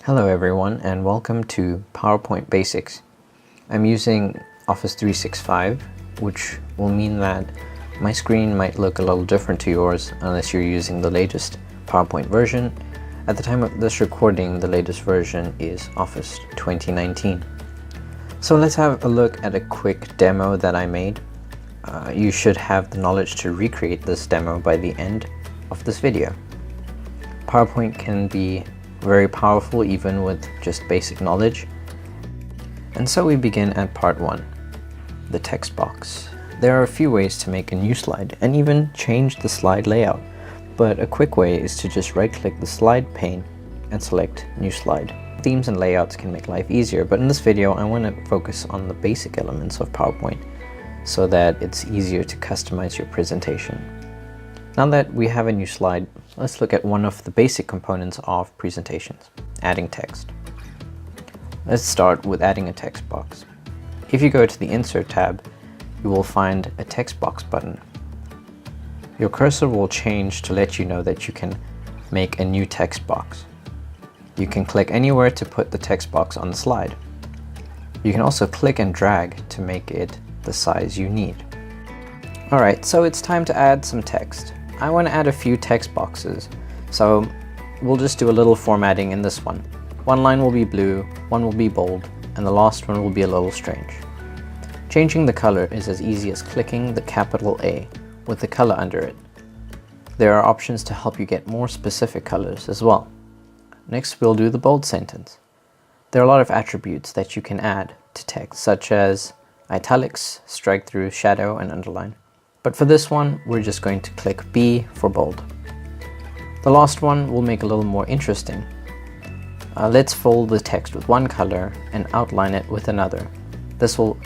Hello everyone and welcome to PowerPoint Basics. I'm using Office 365, which will mean that my screen might look a little different to yours unless you're using the latest PowerPoint version. At the time of this recording, the latest version is Office 2019. So let's have a look at a quick demo that I made. You should have the knowledge to recreate this demo by the end of this video. PowerPoint can be very powerful even with just basic knowledge. And so we begin at part 1, the text box. There are a few ways to make a new slide and even change the slide layout, but a quick way is to just right-click the slide pane and select New Slide. Themes and layouts can make life easier, but in this video I want to focus on the basic elements of PowerPoint so that it's easier to customize your presentation. Now that we have a new slide, let's look at one of the basic components of presentations, adding text. Let's start with adding a text box. If you go to the Insert tab, you will find a text box button. Your cursor will change to let you know that you can make a new text box. You can click anywhere to put the text box on the slide. You can also click and drag to make it the size you need. Alright, so it's time to add some text. I want to add a few text boxes, so we'll just do a little formatting in this one. One line will be blue, one will be bold, and the last one will be a little strange. Changing the color is as easy as clicking the capital A with the color under it. There are options to help you get more specific colors as well. Next, we'll do the bold sentence. There are a lot of attributes that you can add to text, such as italics, strike through, shadow, and underline. But for this one, we're just going to click B for bold. The last one will make it a little more interesting. Let's fold the text with one color and outline it with another. This will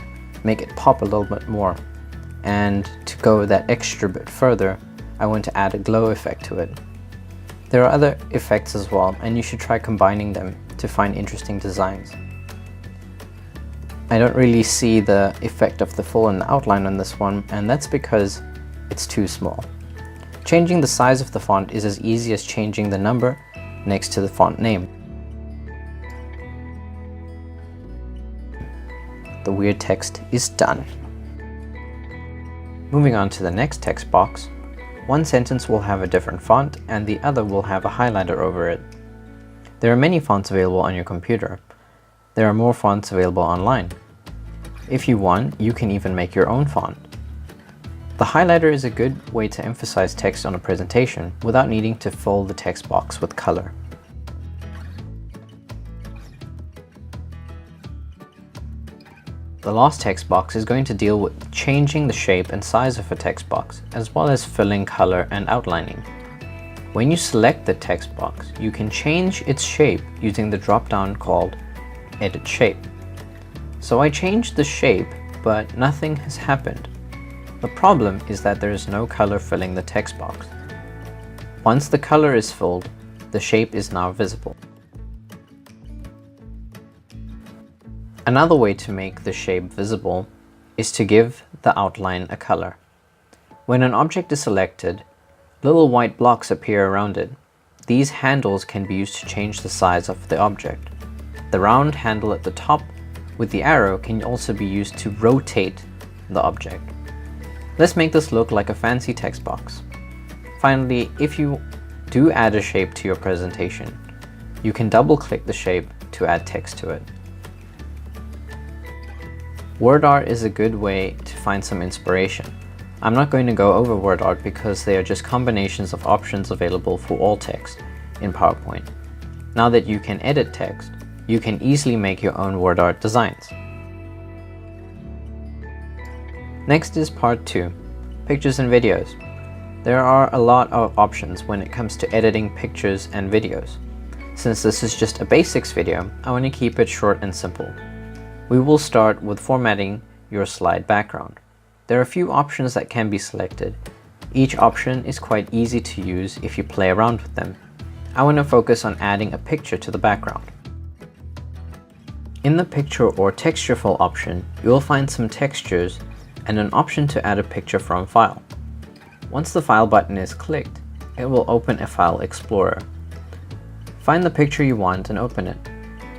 make it pop a little bit more. And to go that extra bit further, I want to add a glow effect to it. There are other effects as well, and you should try combining them to find interesting designs. I don't really see the effect of the full and the outline on this one, and that's because it's too small. Changing the size of the font is as easy as changing the number next to the font name. The weird text is done. Moving on to the next text box, one sentence will have a different font and the other will have a highlighter over it. There are many fonts available on your computer. There are more fonts available online. If you want, you can even make your own font. The highlighter is a good way to emphasize text on a presentation without needing to fill the text box with color. The last text box is going to deal with changing the shape and size of a text box, as well as filling color and outlining. When you select the text box, you can change its shape using the drop-down called Edit Shape. So I changed the shape, but nothing has happened. The problem is that there is no color filling the text box. Once the color is filled, the shape is now visible. Another way to make the shape visible is to give the outline a color. When an object is selected, little white blocks appear around it. These handles can be used to change the size of the object. The round handle at the top with the arrow can also be used to rotate the object. Let's make this look like a fancy text box. Finally, if you do add a shape to your presentation, you can double-click the shape to add text to it. Word art is a good way to find some inspiration. I'm not going to go over word art because they are just combinations of options available for all text in PowerPoint. Now that you can edit text, you can easily make your own word art designs. Next is part 2, pictures and videos. There are a lot of options when it comes to editing pictures and videos. Since this is just a basics video, I want to keep it short and simple. We will start with formatting your slide background. There are a few options that can be selected. Each option is quite easy to use if you play around with them. I want to focus on adding a picture to the background. In the picture or texture fill option, you will find some textures and an option to add a picture from file. Once the file button is clicked, it will open a file explorer. Find the picture you want and open it.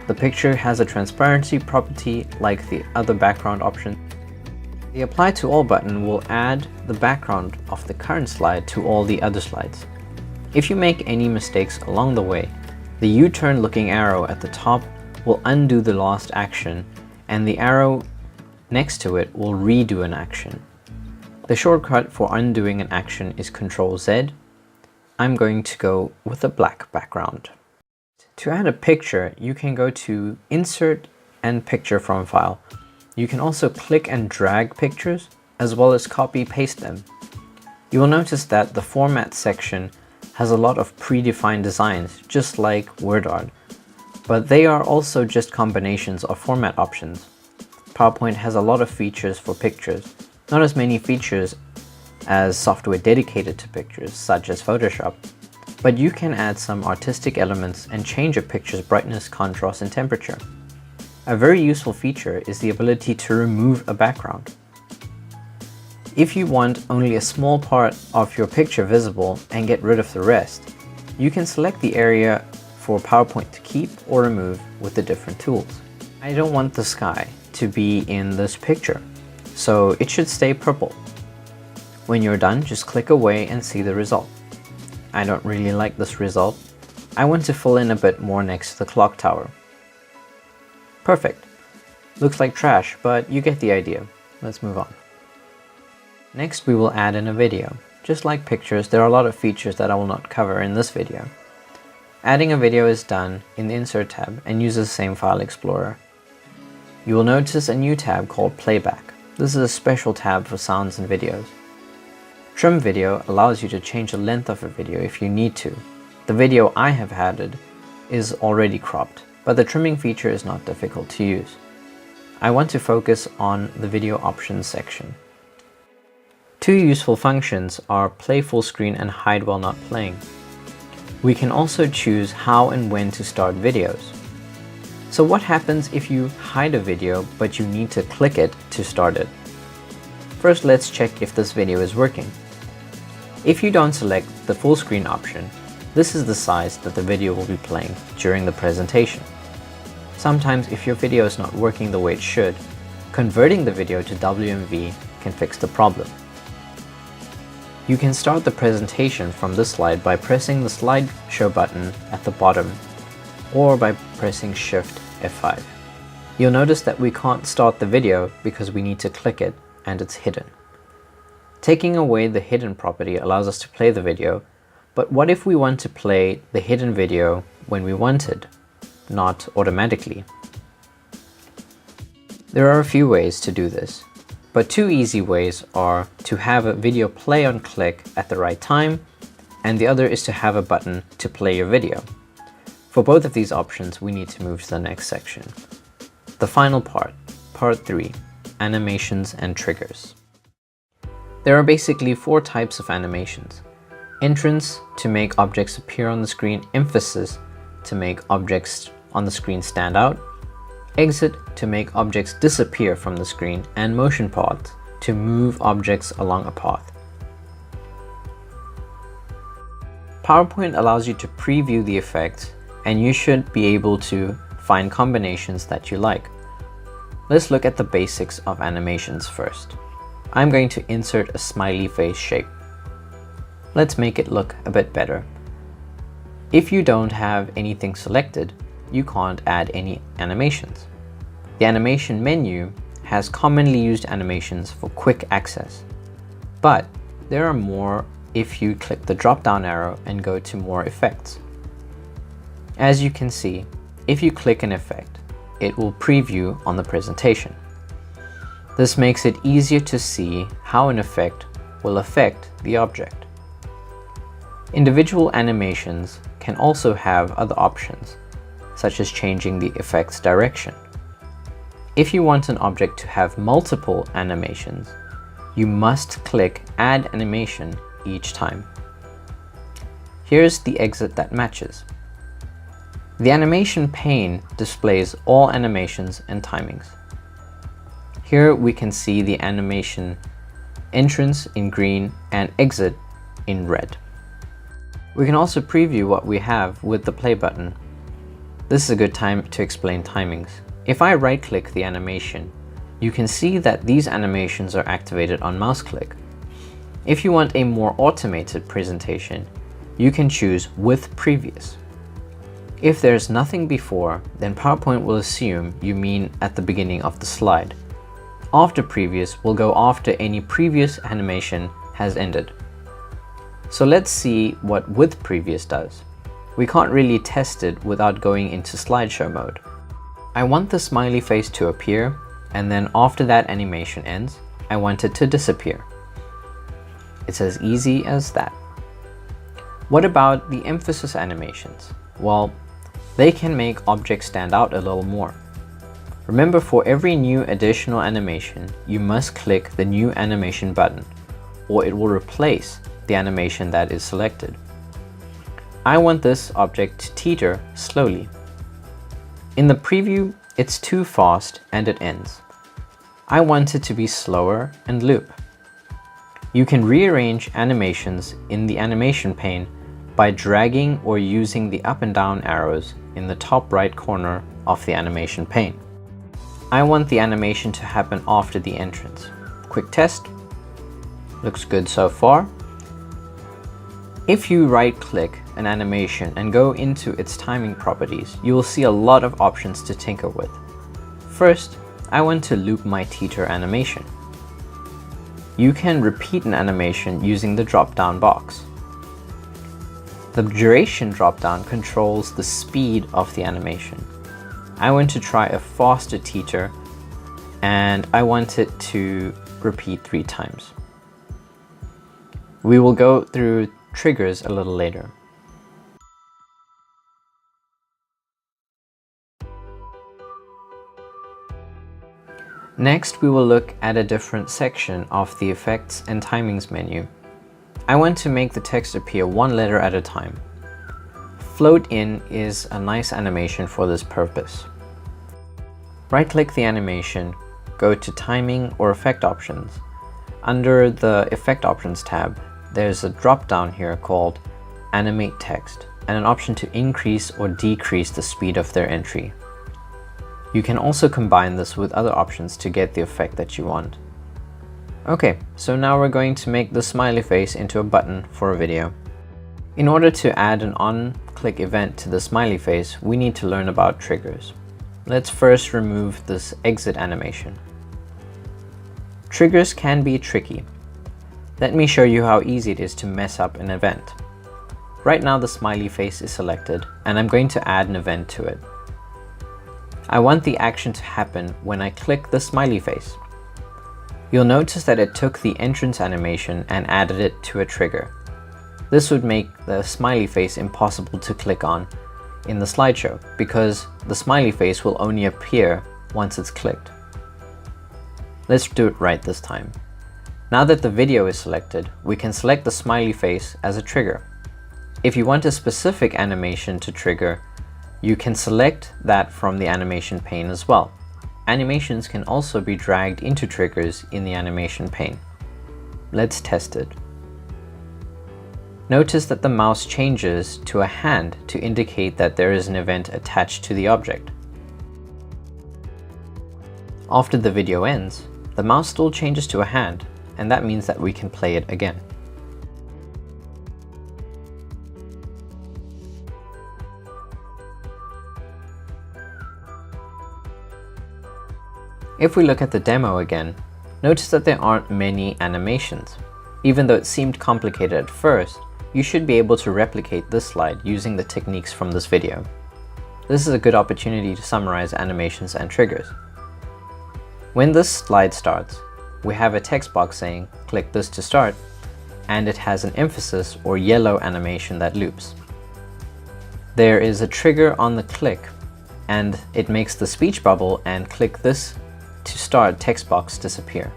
The picture has a transparency property like the other background option. The Apply to All button will add the background of the current slide to all the other slides. If you make any mistakes along the way, the U-turn looking arrow at the top will undo the last action, and the arrow next to it will redo an action. The shortcut for undoing an action is Ctrl-Z. I'm going to go with a black background. To add a picture, you can go to Insert and Picture from File. You can also click and drag pictures, as well as copy-paste them. You will notice that the Format section has a lot of predefined designs, just like word art, but they are also just combinations of format options. PowerPoint has a lot of features for pictures, not as many features as software dedicated to pictures, such as Photoshop, but you can add some artistic elements and change a picture's brightness, contrast, and temperature. A very useful feature is the ability to remove a background. If you want only a small part of your picture visible and get rid of the rest, you can select the area for PowerPoint to keep or remove with the different tools. I don't want the sky to be in this picture, so it should stay purple. When you're done, just click away and see the result. I don't really like this result. I want to fill in a bit more next to the clock tower. Perfect. Looks like trash, but you get the idea. Let's move on. Next, we will add in a video. Just like pictures, there are a lot of features that I will not cover in this video. Adding a video is done in the Insert tab and uses the same file explorer. You will notice a new tab called Playback. This is a special tab for sounds and videos. Trim Video allows you to change the length of a video if you need to. The video I have added is already cropped, but the trimming feature is not difficult to use. I want to focus on the video options section. Two useful functions are Play Full Screen and Hide While Not Playing. We can also choose how and when to start videos. So what happens if you hide a video but you need to click it to start it? First, let's check if this video is working. If you don't select the full screen option, this is the size that the video will be playing during the presentation. Sometimes if your video is not working the way it should, converting the video to WMV can fix the problem. You can start the presentation from this slide by pressing the slideshow button at the bottom or by pressing Shift F5. You'll notice that we can't start the video because we need to click it and it's hidden. Taking away the hidden property allows us to play the video, but what if we want to play the hidden video when we wanted, not automatically? There are a few ways to do this, but two easy ways are to have a video play on click at the right time, and the other is to have a button to play your video. For both of these options, we need to move to the next section. The final part, Part 3, Animations and Triggers. There are basically four types of animations. Entrance, to make objects appear on the screen. Emphasis, to make objects on the screen stand out. Exit, to make objects disappear from the screen. And motion paths, to move objects along a path. PowerPoint allows you to preview the effects, and you should be able to find combinations that you like. Let's look at the basics of animations first. I'm going to insert a smiley face shape. Let's make it look a bit better. If you don't have anything selected, you can't add any animations. The animation menu has commonly used animations for quick access, but there are more if you click the drop-down arrow and go to more effects. As you can see, if you click an effect, it will preview on the presentation. This makes it easier to see how an effect will affect the object. Individual animations can also have other options, such as changing the effect's direction. If you want an object to have multiple animations, you must click Add Animation each time. Here's the exit that matches. The animation pane displays all animations and timings. Here we can see the animation entrance in green and exit in red. We can also preview what we have with the play button. This is a good time to explain timings. If I right-click the animation, you can see that these animations are activated on mouse click. If you want a more automated presentation, you can choose with previous. If there's nothing before, then PowerPoint will assume you mean at the beginning of the slide. After previous will go after any previous animation has ended. So let's see what with previous does. We can't really test it without going into slideshow mode. I want the smiley face to appear, and then after that animation ends, I want it to disappear. It's as easy as that. What about the emphasis animations? Well, they can make objects stand out a little more. Remember, for every new additional animation, you must click the new animation button, or it will replace the animation that is selected. I want this object to teeter slowly. In the preview, it's too fast and it ends. I want it to be slower and loop. You can rearrange animations in the animation pane by dragging or using the up and down arrows in the top right corner of the animation pane. I want the animation to happen after the entrance. Quick test. Looks good so far. If you right-click an animation and go into its timing properties, you will see a lot of options to tinker with. First, I want to loop my teeter animation. You can repeat an animation using the drop-down box. The duration drop-down controls the speed of the animation. I want to try a faster teeter, and I want it to repeat 3 times. We will go through triggers a little later. Next, we will look at a different section of the Effects and Timings menu. I want to make the text appear 1 letter at a time. Float in is a nice animation for this purpose. Right-click the animation, go to Timing or Effect Options. Under the Effect Options tab, there's a drop-down here called Animate Text, and an option to increase or decrease the speed of their entry. You can also combine this with other options to get the effect that you want. Okay, so now we're going to make the smiley face into a button for a video. In order to add an on-click event to the smiley face, we need to learn about triggers. Let's first remove this exit animation. Triggers can be tricky. Let me show you how easy it is to mess up an event. Right now the smiley face is selected, and I'm going to add an event to it. I want the action to happen when I click the smiley face. You'll notice that it took the entrance animation and added it to a trigger. This would make the smiley face impossible to click on in the slideshow, because the smiley face will only appear once it's clicked. Let's do it right this time. Now that the video is selected, we can select the smiley face as a trigger. If you want a specific animation to trigger, you can select that from the animation pane as well. Animations can also be dragged into triggers in the animation pane. Let's test it. Notice that the mouse changes to a hand to indicate that there is an event attached to the object. After the video ends, the mouse still changes to a hand, and that means that we can play it again. If we look at the demo again, notice that there aren't many animations. Even though it seemed complicated at first, you should be able to replicate this slide using the techniques from this video. This is a good opportunity to summarize animations and triggers. When this slide starts, we have a text box saying, "Click this to start," and it has an emphasis or yellow animation that loops. There is a trigger on the click, and it makes the speech bubble and "click this to start" text box disappear.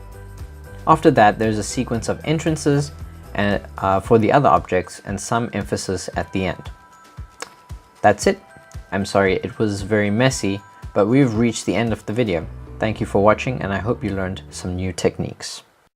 After that, there's a sequence of entrances for the other objects and some emphasis at the end. That's it. I'm sorry it was very messy, but we've reached the end of the video. Thank you for watching, and I hope you learned some new techniques.